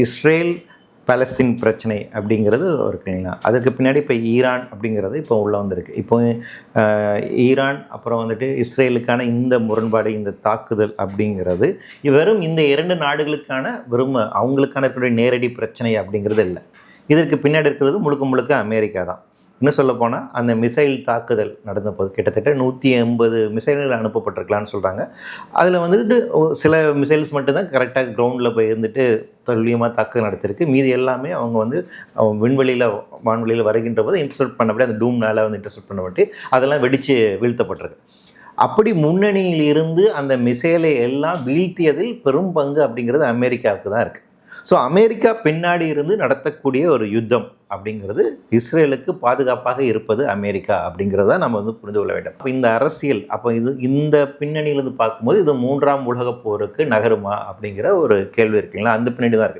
Israel Palestine பிரச்சனை அப்படிங்கிறது இருக்கு இல்லைங்களா, அதுக்கு பின்னாடி இப்போ ஈரான் அப்படிங்கிறது இப்போ உள்ளே வந்திருக்கு. இப்போ ஈரான் அப்புறம் வந்துட்டு இஸ்ரேலுக்கான இந்த முரண்பாடு, இந்த தாக்குதல் அப்படிங்கிறது வெறும் இந்த 2 நாடுகளுக்கான அவங்களுக்கான இருக்கக்கூடிய நேரடி பிரச்சனை அப்படிங்கிறது இல்லை. இதற்கு பின்னாடி இருக்கிறது முழுக்க முழுக்க அமெரிக்கா தான். இன்னும் சொல்லப்போனால் அந்த மிசைல் தாக்குதல் நடந்த போது கிட்டத்தட்ட 180 மிசைல்கள் அனுப்பப்பட்டிருக்கலான்னு சொல்கிறாங்க. அதில் வந்துட்டு சில மிசைல்ஸ் மட்டும்தான் கரெக்டாக கிரவுண்டில் போய் இருந்துட்டு துல்லியமாக தாக்குதல் நடத்திருக்கு. மீதி எல்லாமே அவங்க வந்து வான்வெளியில் வருகின்ற போது இன்டர்செப்ட் பண்ணப்படி அந்த டூம்னால் வந்து இன்டர்செப்ட் பண்ணப்பட்டு அதெல்லாம் வெடித்து வீழ்த்தப்பட்டிருக்கு. அப்படி முன்னணியில் இருந்து அந்த மிசைலை எல்லாம் வீழ்த்தியதில் பெரும் பங்கு அப்படிங்கிறது அமெரிக்காவுக்கு தான் இருக்குது. ஸோ அமெரிக்கா பின்னாடி இருந்து நடத்தக்கூடிய ஒரு யுத்தம் அப்படிங்கிறது இஸ்ரேலுக்கு பாதுகாப்பாக இருப்பது அமெரிக்கா அப்படிங்கிறத நம்ம வந்து புரிந்து கொள்ள வேண்டும். அப்போ இந்த அரசியல் இந்த பின்னணியிலிருந்து பார்க்கும்போது இது 3ஆம் உலகப் போருக்கு நகருமா அப்படிங்கிற ஒரு கேள்வி இருக்குங்களா, அந்த பின்னாடி தான் இருக்குது.